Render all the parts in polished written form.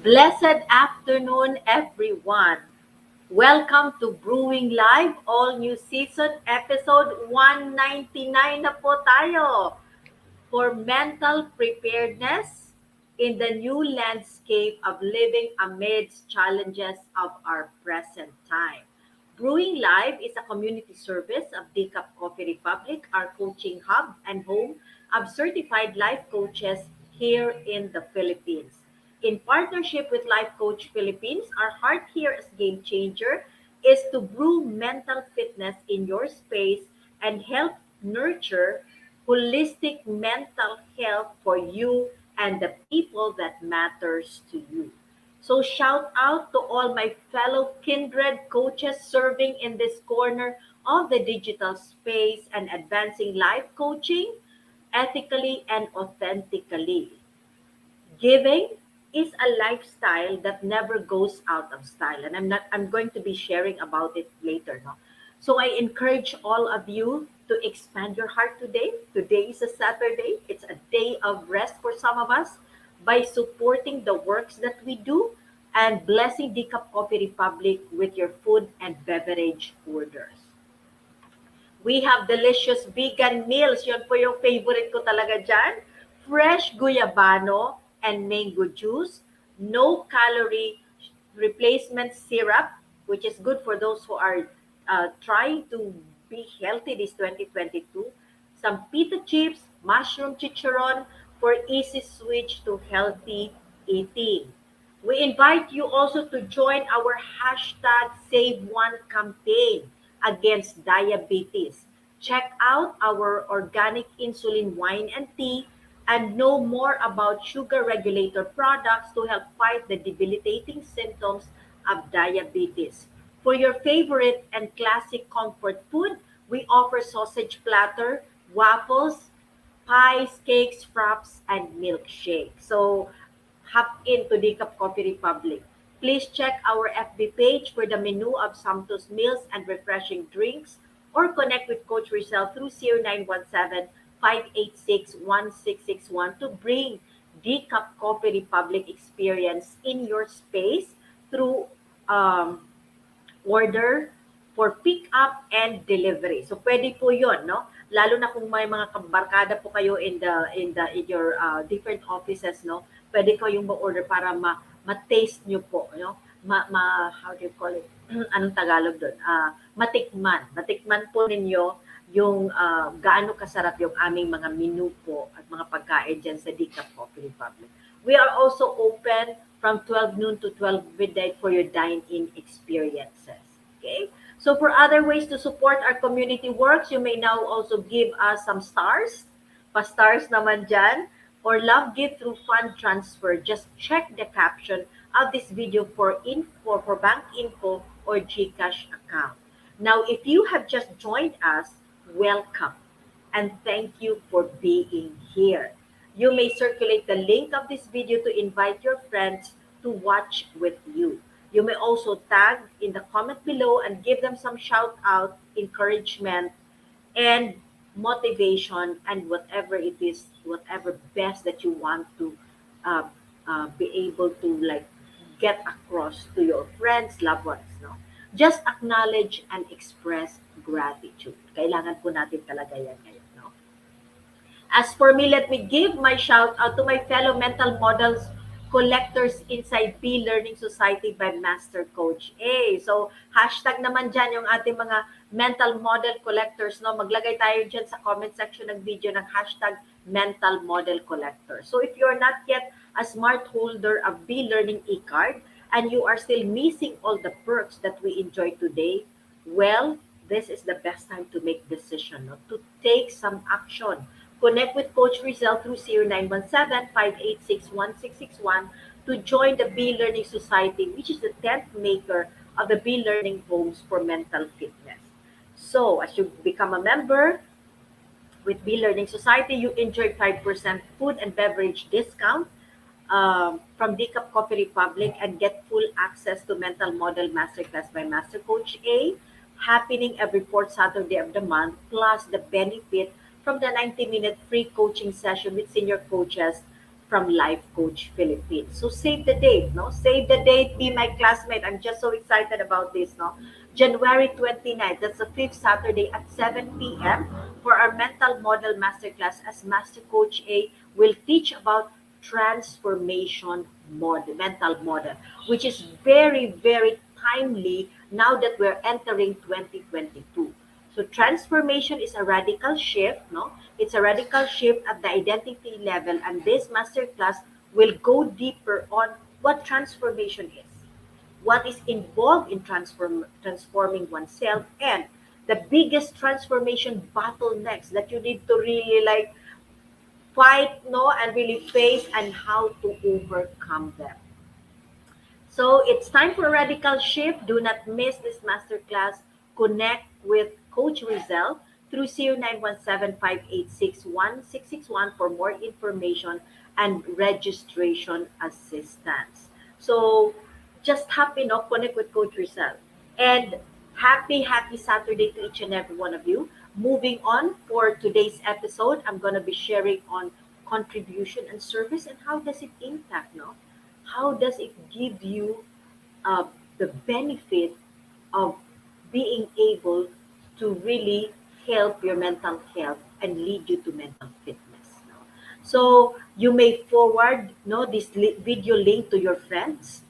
Blessed afternoon, everyone. Welcome to Brewing Live, all new season, episode 199 na po tayo. For mental preparedness in the new landscape of living amidst challenges of our present time. Brewing Live is a community service of DCAP Coffee Republic, our coaching hub and home of certified life coaches here in the Philippines. In partnership with Life Coach Philippines, our heart here as Game Changer is to brew mental fitness in your space and help nurture holistic mental health for you and the people that matters to you. So shout out to all my fellow kindred coaches serving in this corner of the digital space and advancing life coaching ethically and authentically. Giving is a lifestyle that never goes out of style, and I'm going to be sharing about it later, no? So I encourage all of you to expand your heart today. Today is a Saturday. It's a day of rest for some of us by supporting the works that we do and blessing Decaf Coffee Republic with your food and beverage orders. We have delicious vegan meals. Yun po yung favorite ko talaga dyan. Fresh guyabano and mango juice. No calorie replacement syrup, which is good for those who are trying to be healthy this 2022. Some pita chips, mushroom chicharon for easy switch to healthy eating. We invite you also to join our hashtag Save One campaign against diabetes. Check out our organic insulin wine and tea and know more about sugar regulator products to help fight the debilitating symptoms of diabetes. For your favorite and classic comfort food, we offer sausage platter, waffles, pies, cakes, fraps, and milkshake. So hop into Decaf Coffee Republic. Please check our FB page for the menu of Santos meals and refreshing drinks or connect with Coach Rezzhel through 0917-586-1661 to bring Decaf Coffee Republic experience in your space through um, order for pick up and delivery. So pwede po 'yon, no? Lalo na kung may mga kabarkada po kayo in your different offices, no? Pwede ko yung ma-order para ma-taste nyo po, no? How do you call it? Anong Tagalog doon? Matikman. Matikman po ninyo yung gaano kasarap yung aming mga menu po at mga pagkain dyan sa Decaf Coffee Republic. We are also open from 12 noon to 12 midnight for your dine-in experiences. Okay? So for other ways to support our community works, you may now also give us some stars. Pa-stars naman dyan. Or love gift through fund transfer. Just check the caption of this video for info, for bank info or GCash account. Now, if you have just joined us, welcome and thank you for being here. You may circulate the link of this video to invite your friends to watch with you. You may also tag in the comment below and give them some shout out, encouragement, and motivation and whatever it is, whatever best that you want to uh, be able to like get across to your friends, loved ones, no? Just acknowledge and express gratitude. Kailangan po natin talaga yan ngayon, no? As for me, let me give my shout out to my fellow mental models collectors inside B Learning Society by Master Coach A. So, hashtag naman dyan yung ating mga mental model collectors. No? Maglagay tayo dyan sa comment section ng video ng hashtag mental model collector. So, if you're not yet a smart holder of B Learning e-card and you are still missing all the perks that we enjoy today, well, this is the best time to make decision, no? To take some action. Connect with Coach Rezzhel through 0917-586-1661 to join the B Learning Society, which is the 10th maker of the B Learning Homes for Mental Fitness. So, as you become a member with B Learning Society, you enjoy 5% food and beverage discount from Decaf Coffee Republic and get full access to Mental Model Masterclass by Master Coach A, happening every fourth Saturday of the month, plus the benefit from the 90-minute free coaching session with senior coaches from Life Coach Philippines. So save the date, no? Save the date, be my classmate. I'm just so excited about this, no? January 29th, that's the fifth Saturday at 7 p.m. for our mental model masterclass as Master Coach A will teach about transformation model, mental model, which is very, very timely now that we're entering 2022. So transformation is a radical shift, no? It's a radical shift at the identity level, and this masterclass will go deeper on what transformation is, what is involved in transforming oneself, and the biggest transformation bottlenecks that you need to really like fight, no, and really face and how to overcome them. So it's time for a radical shift. Do not miss this masterclass. Connect with Coach Rezzhel through 0917-586-1661 for more information and registration assistance. So just happy, no, connect with Coach Rezzhel. And happy Saturday to each and every one of you. Moving on for today's episode, I'm going to be sharing on contribution and service and how does it impact, no? How does it give you uh, the benefit of being able to really help your mental health and lead you to mental fitness, no? So you may forward, no, this video link to your friends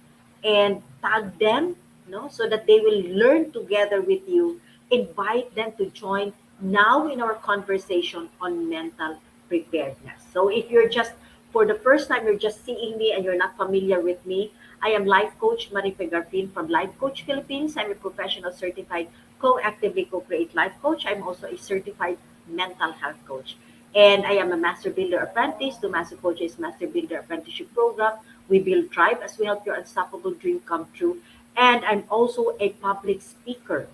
and tag them, no, so that they will learn together with you. Invite them to join now in our conversation on mental preparedness. So if you're just for the first time you're just seeing me and you're not familiar with me, I am life coach Marife Garfin from Life Coach Philippines. I'm a professional certified co-actively co-create life coach. I'm also a certified mental health coach. And I am a master builder apprentice to Master Coach's Master Builder Apprenticeship Program. We build tribe as we help your unstoppable dream come true. And I'm also a public speaker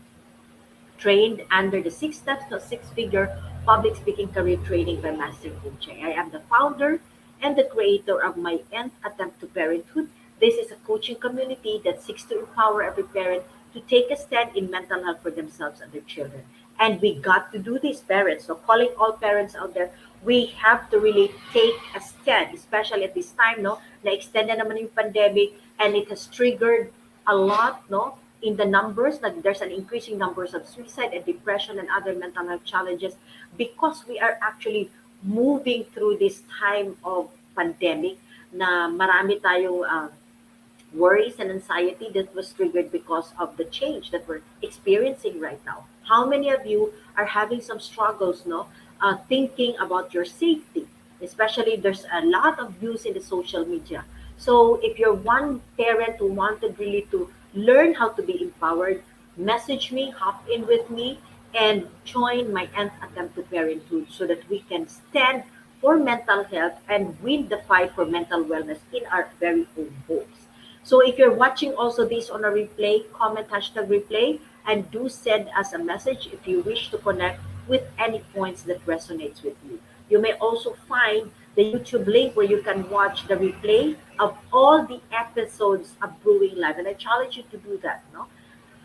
trained under the six steps to six-figure public speaking career training by Master Coach. I am the founder and the creator of my nth attempt to parenthood. This is a coaching community that seeks to empower every parent to take a stand in mental health for themselves and their children. And we got to do this, parents. So calling all parents out there, we have to really take a stand, especially at this time, no, na extend na naman yung pandemic and it has triggered a lot, no, in the numbers, that there's an increasing numbers of suicide and depression and other mental health challenges because we are actually moving through this time of pandemic na marami tayong worries and anxiety that was triggered because of the change that we're experiencing right now. How many of you are having some struggles, no, thinking about your safety? Especially, there's a lot of views in the social media. So, if you're one parent who wanted really to learn how to be empowered, message me, hop in with me, and join my nth attempt to parenthood so that we can stand for mental health and win the fight for mental wellness in our very own homes. So if you're watching also this on a replay, comment hashtag replay and do send us a message if you wish to connect with any points that resonates with you. You may also find the YouTube link where you can watch the replay of all the episodes of Brewing Live. And I challenge you to do that. No?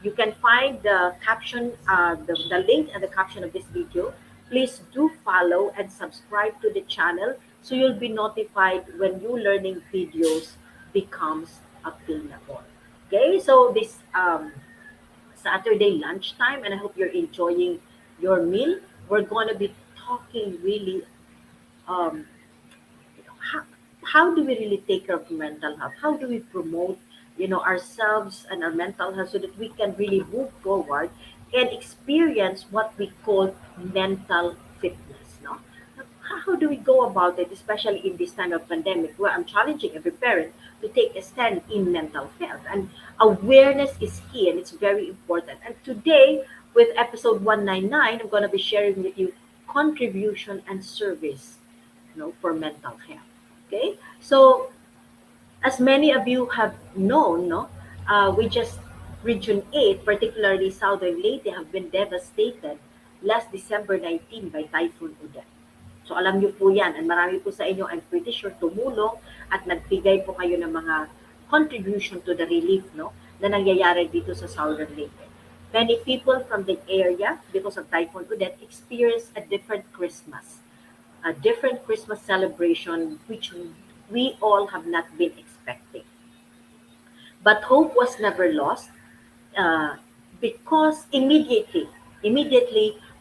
You can find the caption, the link and the caption of this video. Please do follow and subscribe to the channel so you'll be notified when new learning videos becomes available. Okay, so this Saturday lunchtime, and I hope you're enjoying your meal. We're going to be talking really um, how, how do we really take care of mental health? How do we promote, ourselves and our mental health so that we can really move forward and experience what we call mental fitness, no? How do we go about it, especially in this time of pandemic where I'm challenging every parent to take a stand in mental health and awareness is key and it's very important. And today with episode 199, I'm going to be sharing with you contribution and service, for mental health. Okay, so as many of you have known, no, we just Region 8, particularly Southern Leyte, have been devastated last December 19 by Typhoon Uday. So alam niyo po yan, and marami po sa inyo, I'm pretty sure, tumulong at nagbigay po kayo ng mga contribution to the relief, no, na nangyayari dito sa Southern Leyte. Many people from the area, because of Typhoon Uday, experienced a different Christmas celebration, which we all have not been expecting. But hope was never lost uh, because immediately,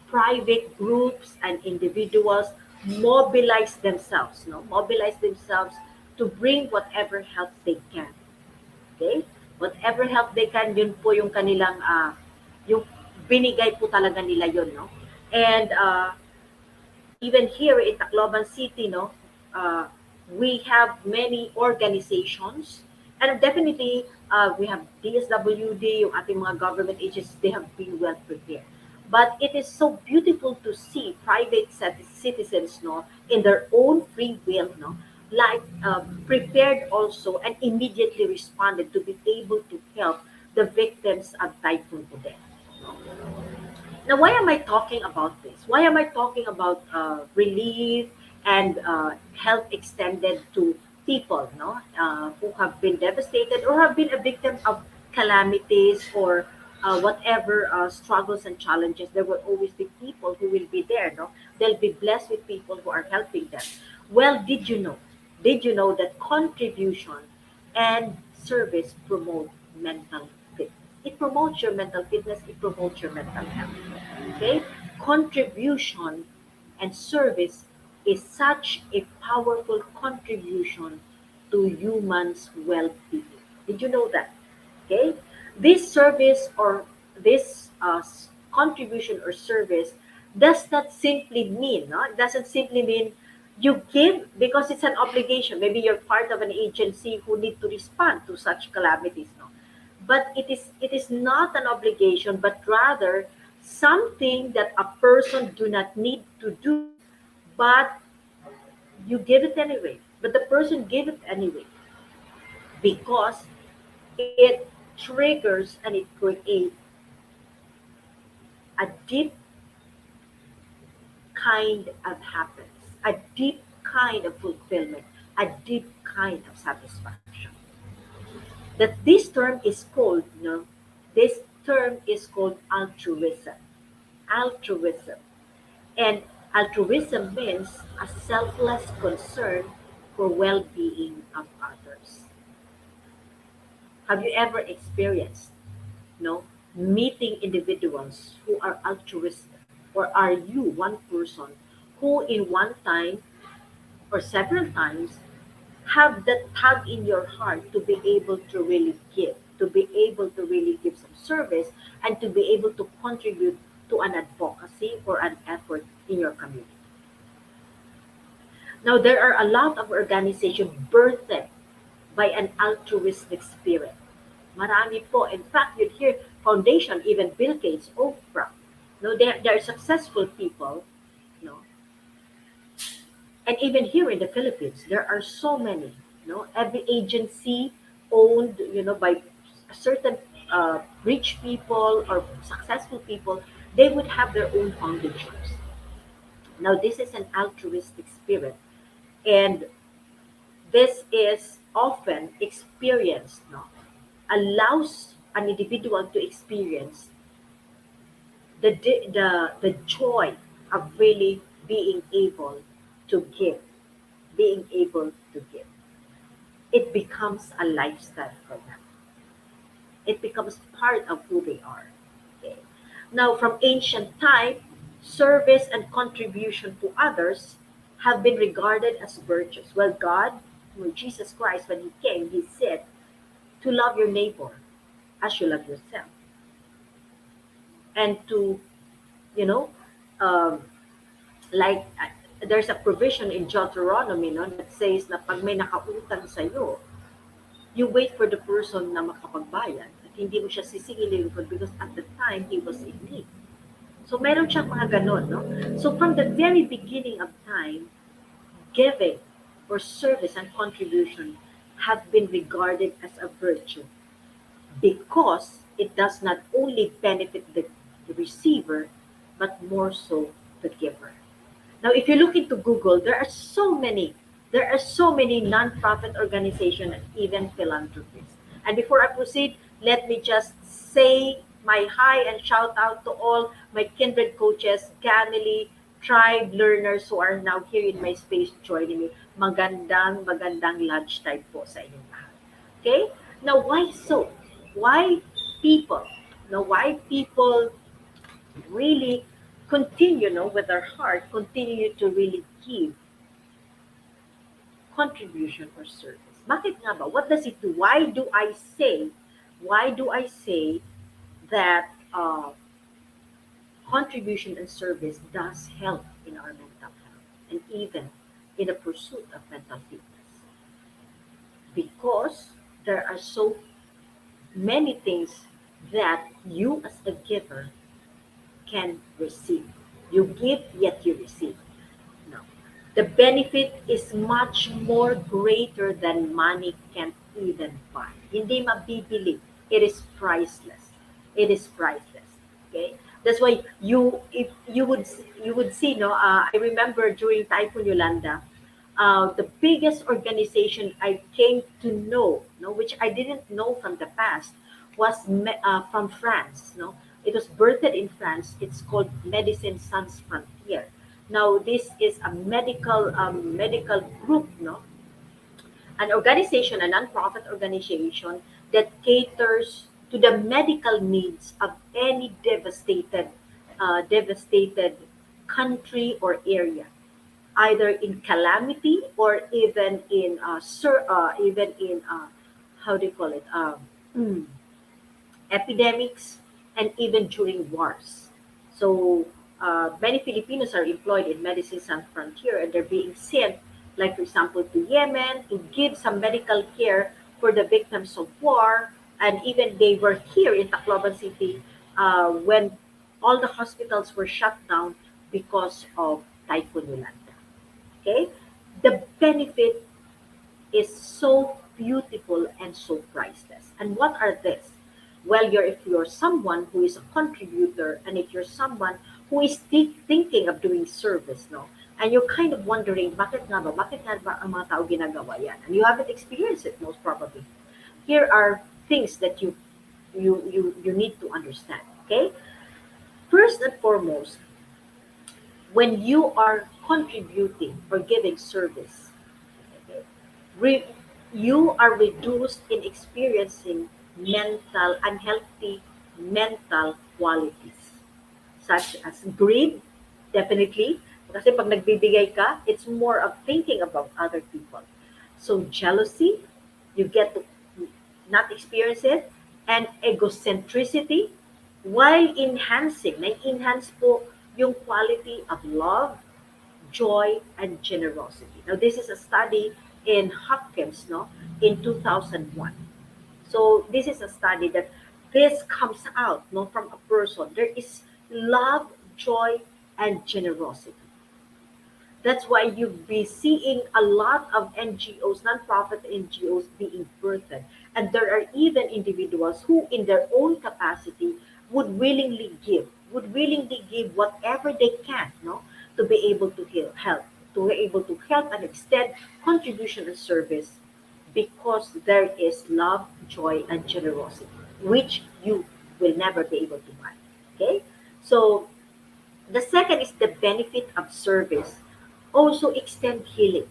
private groups and individuals mobilize themselves to bring whatever help they can. Okay? Whatever help they can, yun po yung kanilang, yung binigay po talaga nila yun, no? And even here in Tacloban City, no, uh, we have many organizations, and definitely we have DSWD, yung ating mga government agencies, they have been well prepared. But it is so beautiful to see private citizens, no, in their own free will, no, like prepared also and immediately responded to be able to help the victims of Typhoon Odette. Now, why am I talking about this? Why am I talking about relief and help extended to people, no, who have been devastated or have been a victim of calamities or whatever struggles and challenges? There will always be people who will be there, no? They'll be blessed with people who are helping them. Well, did you know? Did you know that contribution and service promote mental fitness? It promotes your mental fitness. It promotes your mental health. Okay? Contribution and service is such a powerful contribution to humans' well-being. Did you know that? Okay? This service or this contribution or service does not simply mean, no? It doesn't simply mean you give because it's an obligation. Maybe you're part of an agency who need to respond to such calamities, no? But it is not an obligation, but rather something that a person do not need to do, but you give it anyway. But the person give it anyway because it triggers and it creates a deep kind of happiness, a deep kind of fulfillment, a deep kind of satisfaction. That this term is called, this term is called altruism. Altruism. And altruism means a selfless concern for well-being of others. Have you ever experienced, meeting individuals who are altruistic? Or are you one person who in one time or several times have that tug in your heart to be able to really give, to be able to really give some service and to be able to contribute to an advocacy or an effort in your community? Now, there are a lot of organizations birthed by an altruistic spirit. Marami po. In fact, you'd hear foundation, even Bill Gates, Oprah. No, they're successful people. No, and even here in the Philippines, there are so many. Every agency owned, by a certain rich people or successful people, they would have their own foundations. Now, this is an altruistic spirit, and this is often experienced, allows an individual to experience the joy of really being able to give, being able to give. It becomes a lifestyle for them. It becomes part of who they are. Okay. Now, from ancient time, service and contribution to others have been regarded as virtues. Well, God, Jesus Christ, when He came, He said to love your neighbor as you love yourself, and to, you know, um, like there's a provision in Deuteronomy, no, that says na pag may nakautang sa'yo, you wait for the person na makapagbayad at hindi mo siya sisingilin because at the time he was in need. So meron siyang mga ganon, no? So from the very beginning of time, giving or service and contribution have been regarded as a virtue because it does not only benefit the receiver, but more so the giver. Now, if you look into Google, there are so many nonprofit organizations and even philanthropies. And before I proceed, let me just say my hi and shout out to all my kindred coaches, Ganily, tribe learners who are now here in my space joining me. Magandang lunchtime po sa inyong lahat. Okay? Now, why so? Why people? Now, why people really continue, with their heart, continue to really give contribution or service? Bakit nga ba? What does it do? Why do I say that contribution and service does help in our mental health and even in the pursuit of mental fitness? Because there are so many things that you as a giver can receive. You give, yet you receive. No. The benefit is much more greater than money can even buy. Hindi mabibili. It is priceless. It is priceless. Okay? That's why if you would see, no, I remember during Typhoon Yolanda, the biggest organization I came to know, no, which I didn't know from the past, was from France. No, it was birthed in France. It's called Medicine Sans Frontier. Now, this is a medical group, no, an organization, a non-profit organization that caters to the medical needs of any devastated country or area, either in calamity or even in how do you call it, mm, epidemics, and even during wars. So many Filipinos are employed in Medicine Sans Frontier, and they're being sent, like for example, to Yemen to give some medical care for the victims of war. And even they were here in Tacloban City when all the hospitals were shut down because of Typhoon Yolanda. Okay, the benefit is so beautiful and so priceless. And what are this? Well, if you're someone who is a contributor, and if you're someone who is thinking of doing service, no, and you're kind of wondering, bakit nga ba ang mga tao ginagawa yan? And you haven't experienced it most probably. Here are things that you need to understand. Okay, first and foremost, when you are contributing or giving service, okay, re- you are reduced in experiencing unhealthy mental qualities, such as greed, definitely. Kasi pag nagbibigay ka, it's more of thinking about other people. So jealousy, you get to not experience it, and egocentricity, while na-enhance po yung quality of love, joy, and generosity. Now, this is a study in Hopkins, no, in 2001. So this is a study that this comes out, no, from a person. There is love, joy, and generosity. That's why you'll be seeing a lot of NGOs, nonprofit NGOs being birthed. And there are even individuals who, in their own capacity, would willingly give whatever they can, no, to be able to to be able to help and extend contribution and service, because there is love, joy, and generosity, which you will never be able to buy. Okay? So the second is the benefit of service also extend healing.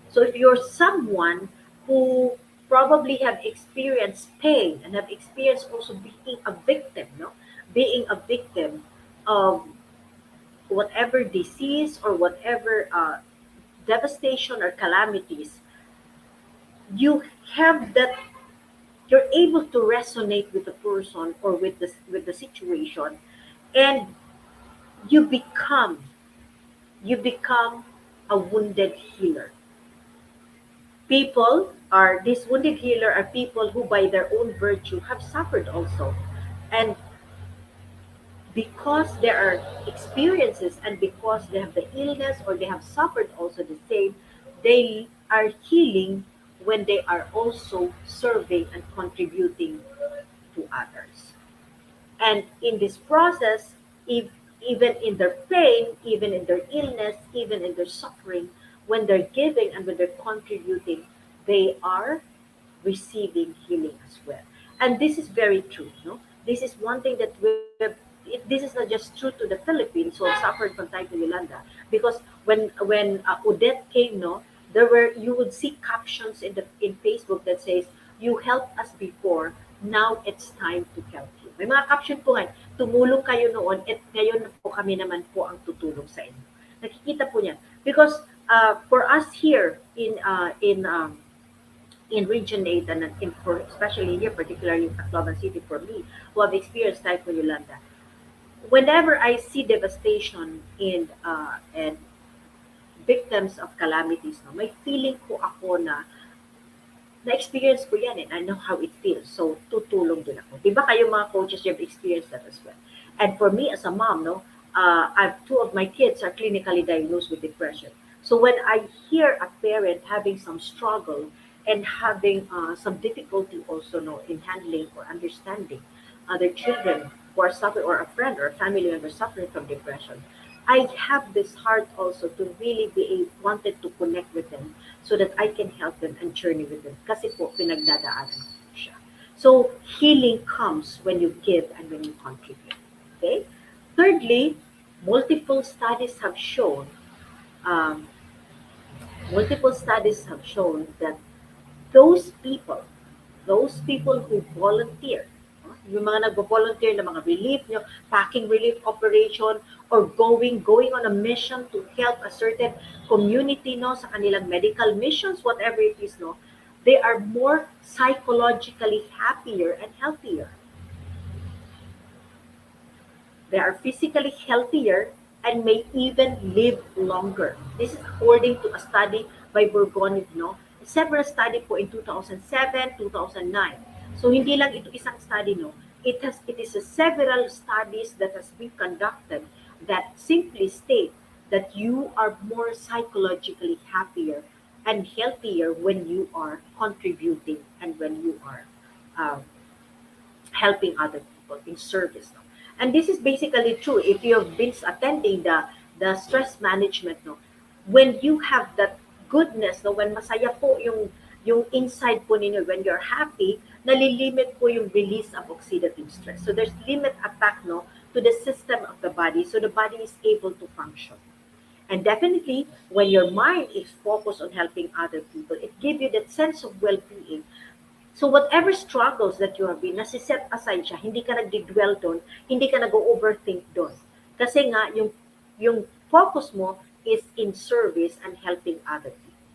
So if you're someone who probably have experienced pain and have experienced also being a victim, no? Being a victim of whatever disease or whatever devastation or calamities, you have that you're able to resonate with the person or with the situation, and you become you become a wounded healer. These wounded healer are people who by their own virtue have suffered also. And because there are experiences and because they have the illness or they have suffered also the same, they are healing when they are also serving and contributing to others. And in this process, if, even in their pain, even in their illness, even in their suffering, when they're giving and when they're contributing, they are receiving healing as well. And this is very true. No, this is one thing that it this is not just true to the Philippines, so suffered from Typhoon Yolanda. Because when Odette came, no, there were you would see captions in Facebook that says, "You helped us before, now it's time to help you." May mga caption po nga, tumulong kayo noon, at ngayon po kami naman po ang tutulong sa inyo. Nakikita po niya. Because for us here in Region 8 and for especially here, particularly in Tacloban City, for me, who have experienced Typhoon Yolanda, whenever I see devastation and victims of calamities, no, may feeling ko ako na-experience ko yan and I know how it feels. So, tutulong din ako. Di ba kayo mga coaches, you have experienced that as well. And for me as a mom, no, two of my kids are clinically diagnosed with depression. So when I hear a parent having some struggle and having some difficulty also, no, in handling or understanding other children who are suffering, or a friend or a family member suffering from depression, I have this heart also to really wanted to connect with them so that I can help them and journey with them. Kasi po, pinagdadaanan ko siya. So, healing comes when you give and when you contribute. Okay? Thirdly, multiple studies have shown um, multiple studies have shown that those people, those people who volunteer, no, yung mga nagvo-volunteer na mga relief, nyo, packing relief operation, or going on a mission to help a certain community, no, sa kanilang medical missions, whatever it is, no, they are more psychologically happier and healthier. They are physically healthier and may even live longer. This is according to a study by Bourgogne, no? Several study po in 2007, 2009. So hindi lang ito isang study, no? It is a several studies that has been conducted that simply state that you are more psychologically happier and healthier when you are contributing and when you are um, helping other people in service. No? And this is basically true if you have been attending the stress management. No, when you have that goodness, no, when masaya po yung inside po ninyo, when you're happy, nalilimit po yung release of oxidative stress. So there's limit attack, no, to the system of the body, so the body is able to function. And definitely, when your mind is focused on helping other people, it gives you that sense of well-being. So whatever struggles that you have been, nasiset aside siya, hindi ka nagdi-dwell doon, hindi ka nag-overthink doon. Kasi nga, yung focus mo is in service and helping other people.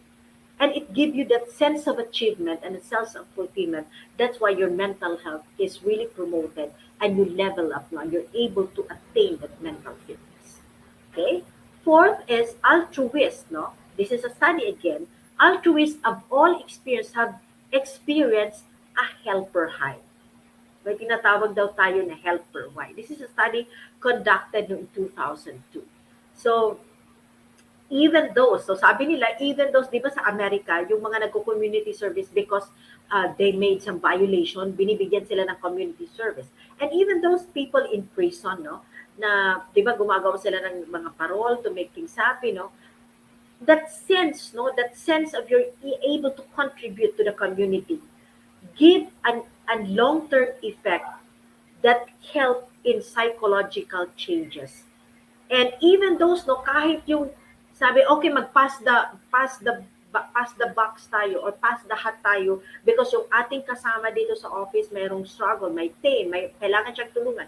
And it gives you that sense of achievement and a sense of fulfillment. That's why your mental health is really promoted and you level up now. You're able to attain that mental fitness. Okay? Fourth is altruist, no? This is a study again. Altruists of all experience have experienced a helper high. May tinatawag daw tayo na helper high. This is a study conducted in 2002. So, even those, so sabi nila, even those, di ba sa Amerika, yung mga nagko-community service because they made some violation, binibigyan sila ng community service. And even those people in prison, no, na, di ba, gumagawa sila ng mga parole to make things happy, no, that sense, no, that sense of you're able to contribute to the community, give a long-term effect that help in psychological changes. And even those, no, kahit yung sabi, okay, pass the box tayo or pass the hat tayo because yung ating kasama dito sa office mayroong struggle, may pain, may kailangan siyang tulungan.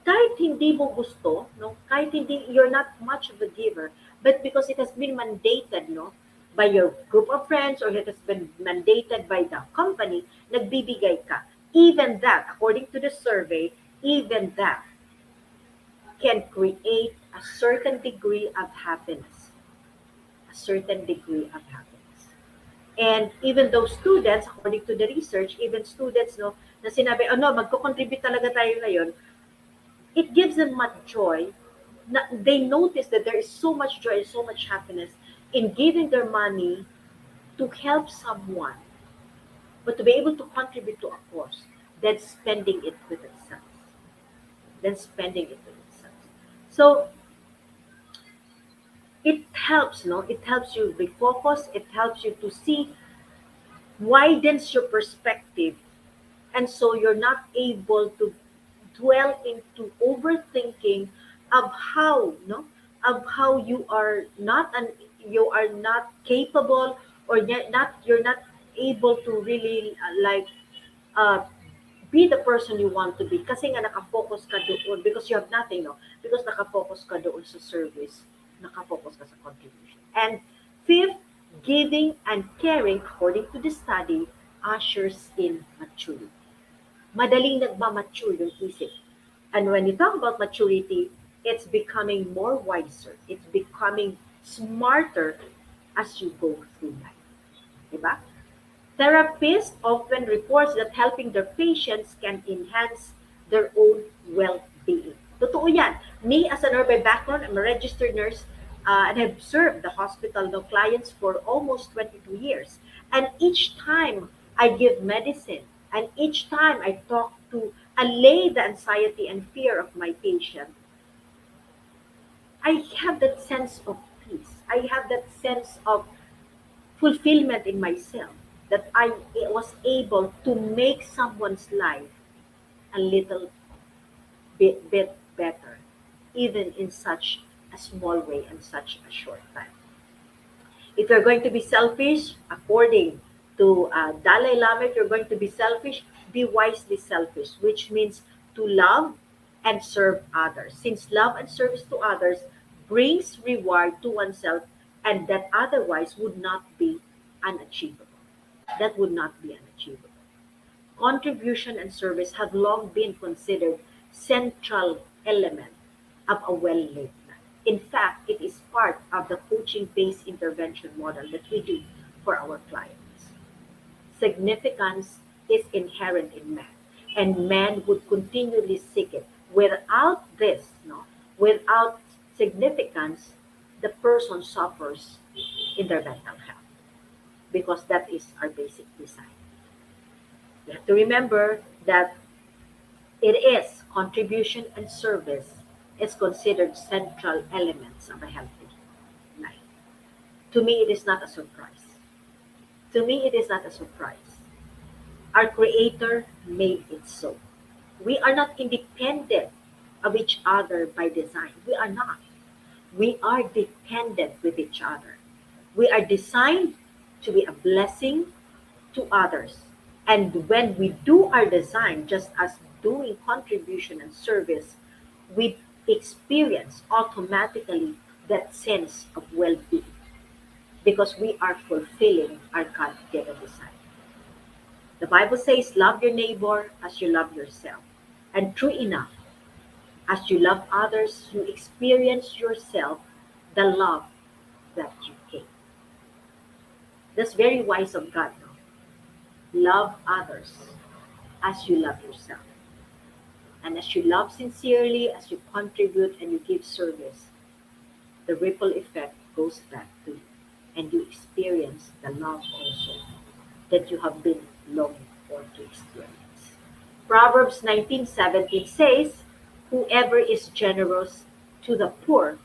Kahit hindi mo gusto, no, kahit hindi, you're not much of a giver, but because it has been mandated, no, by your group of friends or it has been mandated by the company, nagbibigay ka. Even that, according to the survey, even that can create a certain degree of happiness. A certain degree of happiness. And even those students, according to the research, even students, no, na sinabi, oh no, magko-contribute talaga tayo ngayon, it gives them much joy. They notice that there is so much joy and so much happiness in giving their money to help someone, but to be able to contribute to a cause, than spending it with themselves. So it helps, no? It helps you refocus. It helps you to see, widens your perspective, and so you're not able to dwell into overthinking of how no of how you are not capable, or you're not able to really uh, be the person you want to be kasi nga nakafocus ka doon because you have nothing, no? Because nakafocus ka doon sa service, nakafocus ka sa contribution. And fifth, giving and caring, according to the study, ushers in maturity. Madaling nagmamature yung isip. And when you talk about maturity, it's becoming more wiser. It's becoming smarter as you go through life. Diba? Therapists often report that helping their patients can enhance their own well-being. Totoo yan. Me, as a nurse by background, I'm a registered nurse, and I've served the hospital no clients for almost 22 years. And each time I give medicine, and each time I talk to allay the anxiety and fear of my patient, I have that sense of peace. I have that sense of fulfillment in myself that I was able to make someone's life a little bit better, even in such a small way and such a short time. If you're going to be selfish, according to Dalai Lama, if you're going to be selfish, be wisely selfish, which means to love and serve others. Since love and service to others brings reward to oneself, and that otherwise would not be unachievable. That would not be unachievable. Contribution and service have long been considered central element of a well-lived life. In fact, it is part of the coaching-based intervention model that we do for our clients. Significance is inherent in man, and man would continually seek it. Without this, no, without significance, the person suffers in their mental health because that is our basic design. You have to remember that it is contribution and service is considered central elements of a healthy life. To me, it is not a surprise. To me, it is not a surprise. Our Creator made it so. We are not independent of each other by design. We are not. We are dependent with each other. We are designed to be a blessing to others. And when we do our design, just as doing contribution and service, we experience automatically that sense of well being because we are fulfilling our God given design. The Bible says, love your neighbor as you love yourself. And true enough, as you love others, you experience yourself the love that you gave. That's very wise of God, no? Love others as you love yourself. And as you love sincerely, as you contribute and you give service, the ripple effect goes back to you. And you experience the love also that you have been longing for to experience. Proverbs 19:17 says, whoever is generous to the poor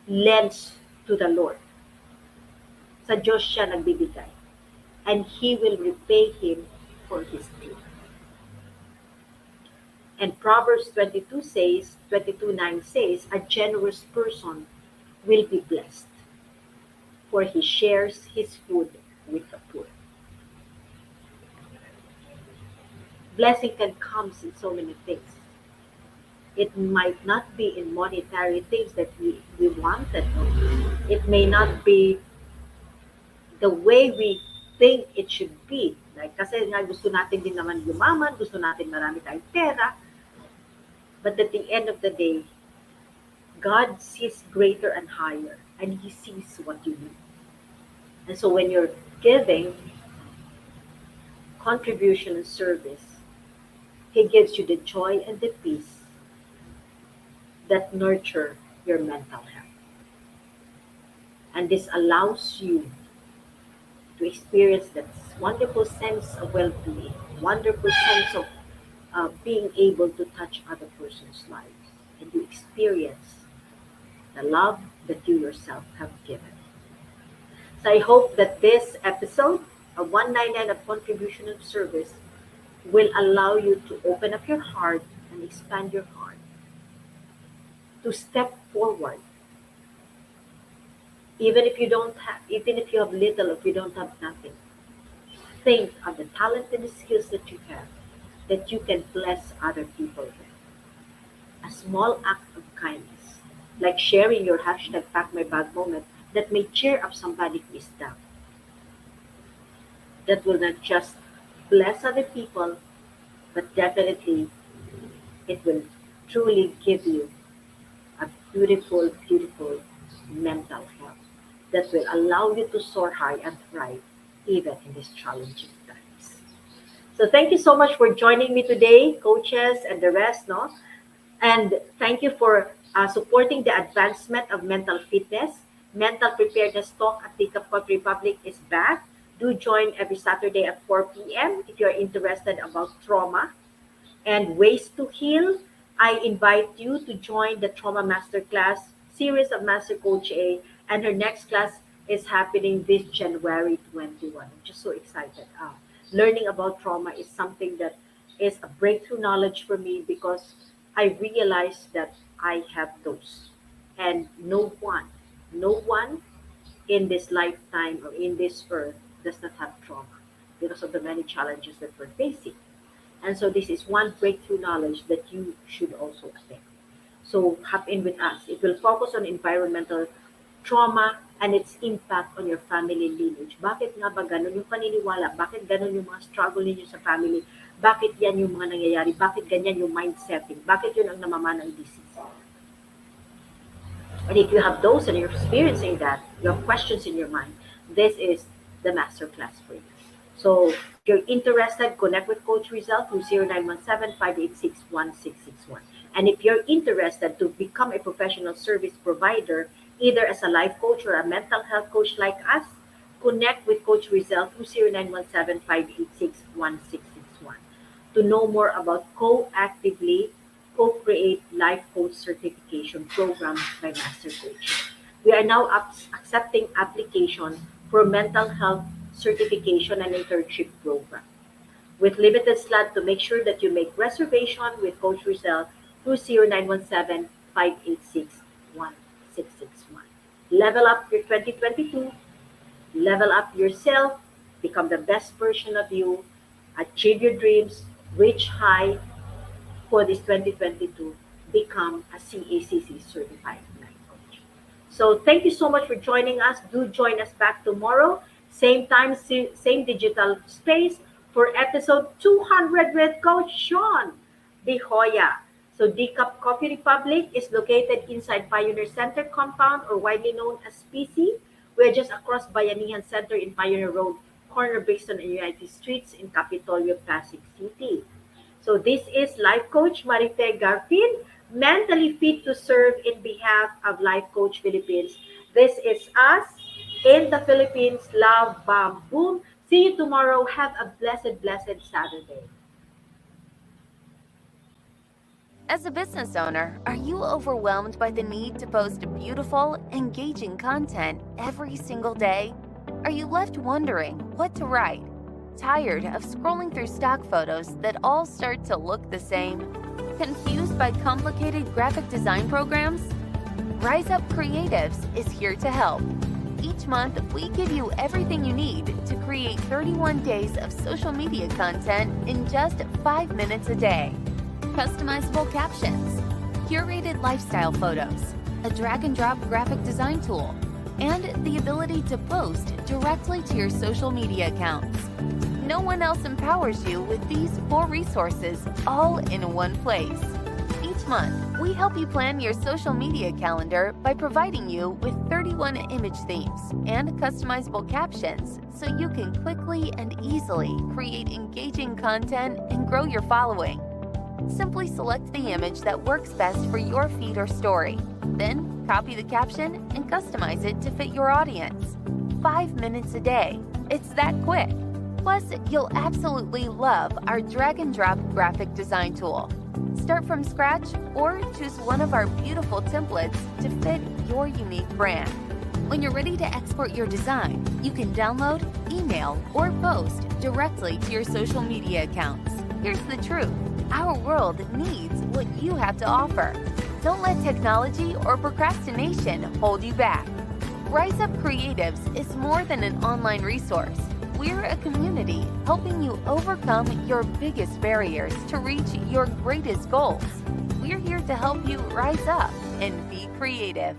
lends to the Lord. Sa Diyos siya nagbibigay. And He will repay him for his deed. And Proverbs 22:9 says, a generous person will be blessed, for he shares his food with the poor. Blessing can come in so many things. It might not be in monetary things that we wanted. It may not be the way we think it should be. Like, kasi nga gusto natin din naman yumaman, gusto natin marami tayong pera. But at the end of the day, God sees greater and higher, and He sees what you need. And so when you're giving contribution and service, He gives you the joy and the peace that nurture your mental health. And this allows you to experience that wonderful sense of well-being, wonderful sense of being able to touch other person's lives, and you experience the love that you yourself have given. So I hope that this episode of 199 of contribution and service will allow you to open up your heart and and expand your heart to step forward, even if you have little, if you don't have nothing. Think of the talent and the skills that you have that you can bless other people with. A small act of kindness, like sharing your hashtag Pack My Bag moment that may cheer up somebody who is down, that will not just bless other people, but definitely it will truly give you a beautiful, beautiful mental health that will allow you to soar high and thrive even in these challenging times. So thank you so much for joining me today, coaches and the rest, no? And thank you for supporting the advancement of mental fitness. Mental preparedness talk at the Coach Republic is back. Do join every Saturday at 4 p.m. if you're interested about trauma and ways to heal. I invite you to join the Trauma Masterclass series of Master Coach A, and her next class is happening this January 21. I'm just so excited. Learning about trauma is something that is a breakthrough knowledge for me because I realized that I have those, and no one in this lifetime or in this earth does not have trauma because of the many challenges that we're facing. And so this is one breakthrough knowledge that you should also attain. So hop in with us. It will focus on environmental trauma and its impact on your family lineage. Bakit nga ba ganun yung paniniwala? Bakit ganun yung mga struggle ninyo sa family? Bakit yan yung mga nangyayari? Bakit ganyan yung mindsetting? Bakit yun ang namamana ng disease? And if you have those and you're experiencing that, you have questions in your mind, this is the masterclass for you. So if you're interested, connect with Coach Rezzhel through 0917-586-1661. And if you're interested to become a professional service provider, either as a life coach or a mental health coach like us, connect with Coach Rezzhel through 0917-586-1661. To know more about co-actively co-create life coach certification program by Master Coach. We are now accepting application for mental health certification and internship program. With limited slot, to make sure that you make reservation with Coach Rezzhel through 0917-586-1661. Level up your 2022, level up yourself, become the best version of you, achieve your dreams, reach high for this 2022, become a CACC certified life coach. So thank you so much for joining us. Do join us back tomorrow, same time, same digital space for episode 200 with Coach Sean De Hoya. So D-Cup Coffee Republic is located inside Pioneer Center compound, or widely known as PC. We're just across Bayanihan Center in Pioneer Road, corner Brixton and United Streets in Capitolio, Pasig City. So this is Life Coach Marife Garfin, mentally fit to serve in behalf of Life Coach Philippines. This is us in the Philippines. Love, bam, boom. See you tomorrow. Have a blessed, blessed Saturday. As a business owner, are you overwhelmed by the need to post beautiful, engaging content every single day? Are you left wondering what to write? Tired of scrolling through stock photos that all start to look the same? Confused by complicated graphic design programs? Rise Up Creatives is here to help. Each month, we give you everything you need to create 31 days of social media content in just 5 minutes a day. Customizable captions, curated lifestyle photos, a drag-and-drop graphic design tool, and the ability to post directly to your social media accounts. No one else empowers you with these 4 resources all in one place. Each month, we help you plan your social media calendar by providing you with 31 image themes and customizable captions so you can quickly and easily create engaging content and grow your following. Simply select the image that works best for your feed or story. Then, copy the caption and customize it to fit your audience. 5 minutes a day. It's that quick. Plus, you'll absolutely love our drag-and-drop graphic design tool. Start from scratch or choose one of our beautiful templates to fit your unique brand. When you're ready to export your design, you can download, email, or post directly to your social media accounts. Here's the truth. Our world needs what you have to offer. Don't let technology or procrastination hold you back. Rise Up Creatives is more than an online resource. We're a community helping you overcome your biggest barriers to reach your greatest goals. We're here to help you rise up and be creative.